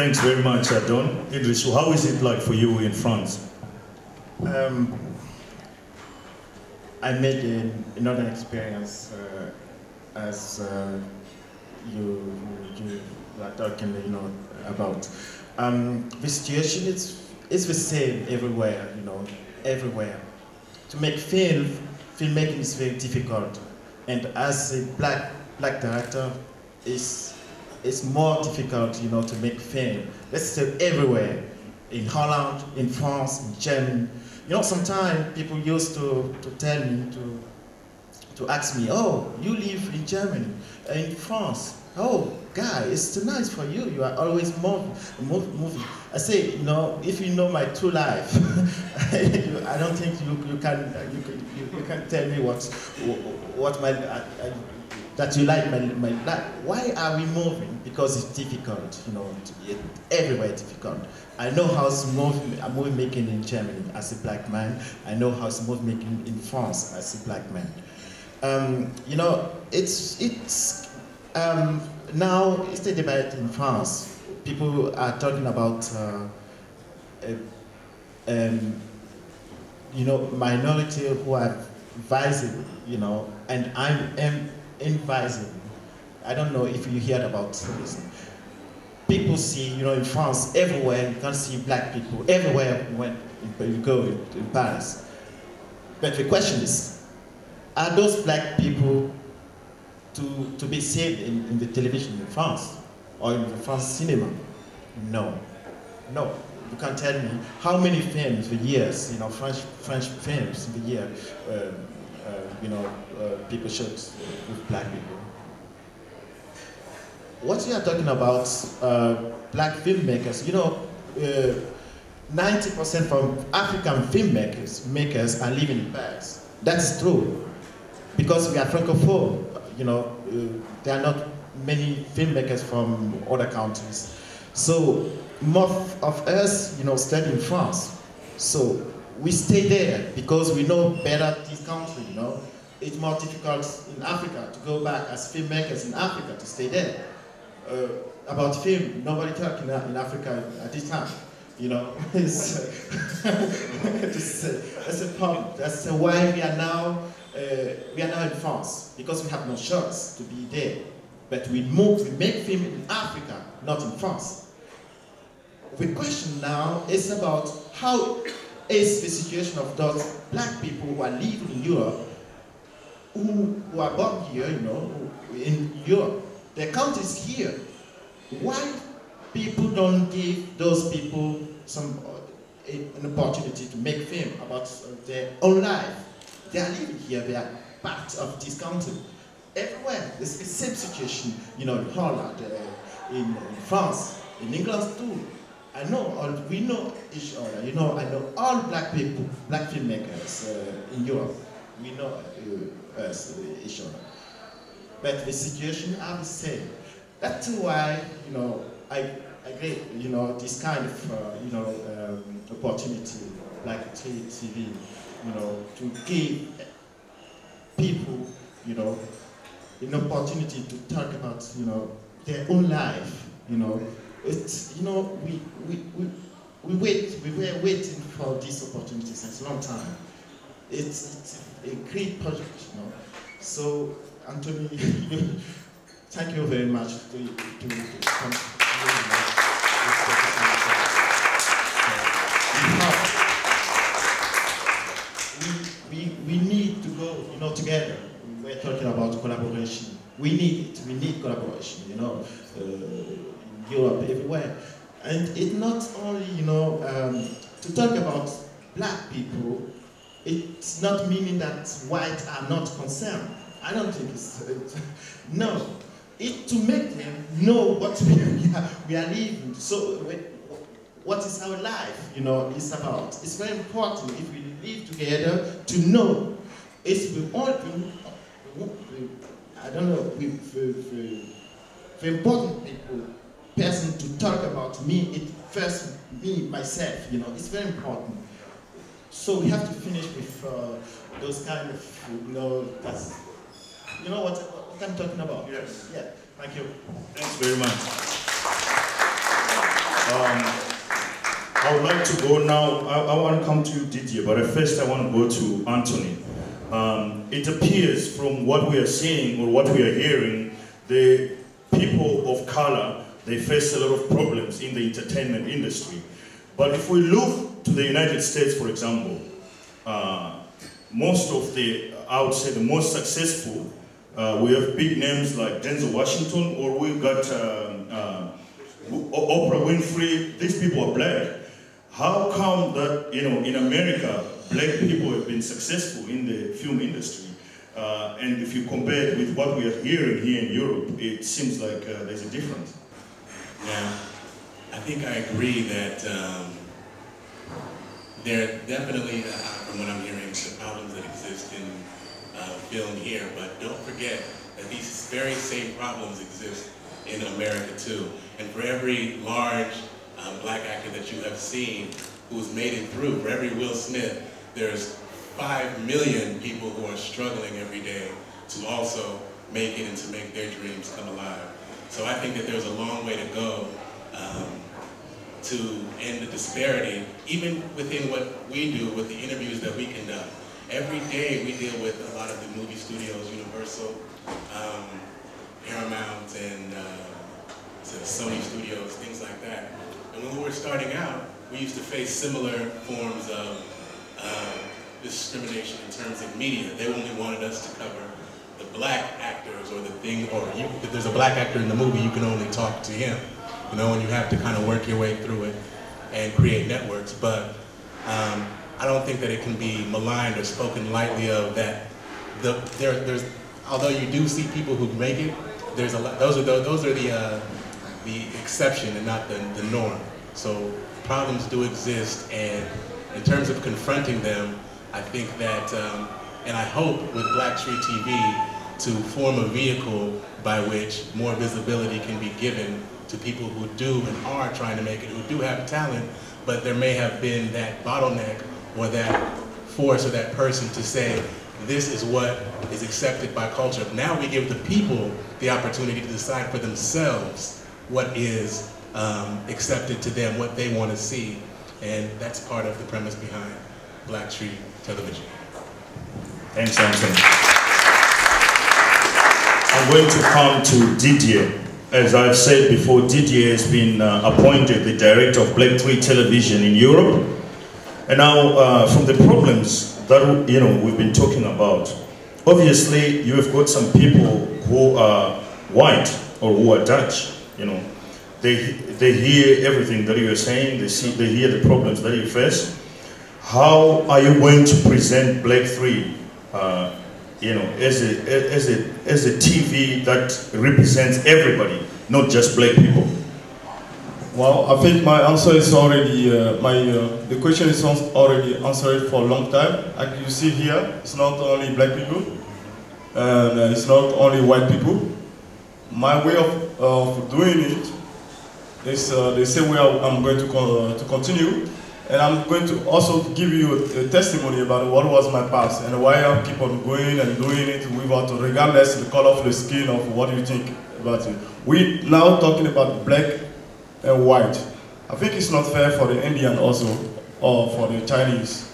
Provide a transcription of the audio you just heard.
Thanks very much, Don. Idrissou, how is it like for you in France? I made another experience as you are talking, about. The situation is the same everywhere, everywhere. To make filmmaking is very difficult, and as a black director, it's more difficult, to make film. Let's say everywhere, in Holland, in France, in Germany. Sometimes people used to tell me, to ask me, oh, you live in Germany, in France. Oh, guy, it's too nice for you. You are always moving. I say, if you know my true life, I don't think you can tell me that you like my life. Why are we moving? Because it's difficult, everywhere difficult. I know how's movie making in Germany as a black man. I know how's movie making in France as a black man. Now it's the debate in France. People are talking about, minority who are visible, and I am invisible. I don't know if you heard about this. People see, in France, everywhere you can see black people, everywhere when you go in Paris. But the question is, are those black people to be seen in the television in France or in the France cinema? No. No. You can tell me how many films for years, French films in the year, people shoot with black people. What you are talking about, black filmmakers, 90% from African filmmakers are living in Paris. That's true, because we are francophone. There are not many filmmakers from other countries. So most of us, study in France. So we stay there because we know better this country. It's more difficult in Africa to go back as filmmakers in Africa to stay there. About film, nobody talking in Africa at this time. It's a problem. That's why we are now in France, because we have no chance to be there. But we make film in Africa, not in France. The question now is about how is the situation of those black people who are living in Europe, who are born here, in Europe. Their country is here. Why people don't give those people an opportunity to make film about their own life? They are living here, they are part of this country. Everywhere, it's the same situation, in Holland, in France, in England too. We know each other, I know all black people, black filmmakers in Europe. We know each other. But the situation are the same. That's why, I agree, this kind of, opportunity, BlackTree TV, to give people, an opportunity to talk about, their own life, It's, we were waiting for this opportunity since a long time. It's a great project, So, Anthony, thank you very much to come. We need to go, together. We're talking about collaboration. We need collaboration, in Europe, everywhere. And it's not only, to talk about black people, it's not meaning that white are not concerned. I don't think it's, no. It's to make them know what we are living. So what is our life, is about. It's very important if we live together to know. It's the only, I don't know, the important person to talk about me, it first me, myself, it's very important. So we have to finish with those kind of, that's, what I'm talking about? Yes. Yeah, thank you. Thanks very much. I would like to go now. I want to come to Didier, but at first I want to go to Anthony. It appears from what we are seeing or what we are hearing, the people of color, they face a lot of problems in the entertainment industry. But if we look to the United States, for example, most of the, I would say the most successful, we have big names like Denzel Washington, or we've got Oprah Winfrey. These people are black. How come that, you know, in America, black people have been successful in the film industry? And if you compare it with what we are hearing here in Europe, it seems like there's a difference. Yeah, I think I agree that there are definitely, from what I'm hearing, the problems that exist in film here, but don't forget that these very same problems exist in America too. And for every large black actor that you have seen who's made it through, for every Will Smith, there's 5 million people who are struggling every day to also make it and to make their dreams come alive. So I think that there's a long way to go to end the disparity, even within what we do with the interviews that we conduct. Every day we deal with a lot of the movie studios, Universal, Paramount, and Sony Studios, things like that. And when we were starting out, we used to face similar forms of discrimination in terms of media. They only wanted us to cover the black actors or the thing, or if there's a black actor in the movie, you can only talk to him. You know, and you have to kind of work your way through it and create networks. But I don't think that it can be maligned or spoken lightly of that. There's although you do see people who make it, there's a lot. Those are the exception and not the norm. So problems do exist, and in terms of confronting them, I think that, and I hope with BlackTree TV to form a vehicle by which more visibility can be given to people who do and are trying to make it, who do have talent, but there may have been that bottleneck or that force or that person to say, this is what is accepted by culture. Now we give the people the opportunity to decide for themselves what is accepted to them, what they want to see. And that's part of the premise behind BlackTree Television. Thanks, Anthony. I'm going to come to Didier. As I've said before, Didier has been appointed the director of BlackTree Television in Europe. And now, from the problems that we've been talking about, obviously you have got some people who are white or who are Dutch. They hear everything that you are saying. They hear the problems that you face. How are you going to present BlackTree, as a TV that represents everybody, not just black people? Well, I think my answer is already, the question is already answered for a long time. Like you see here, it's not only black people, and it's not only white people. My way of doing it is the same way I'm going to continue. And I'm going to also give you a testimony about what was my past and why I keep on going and doing it without, regardless of the color of the skin of what you think about it. We now talking about black and white. I think it's not fair for the Indian also, or for the Chinese,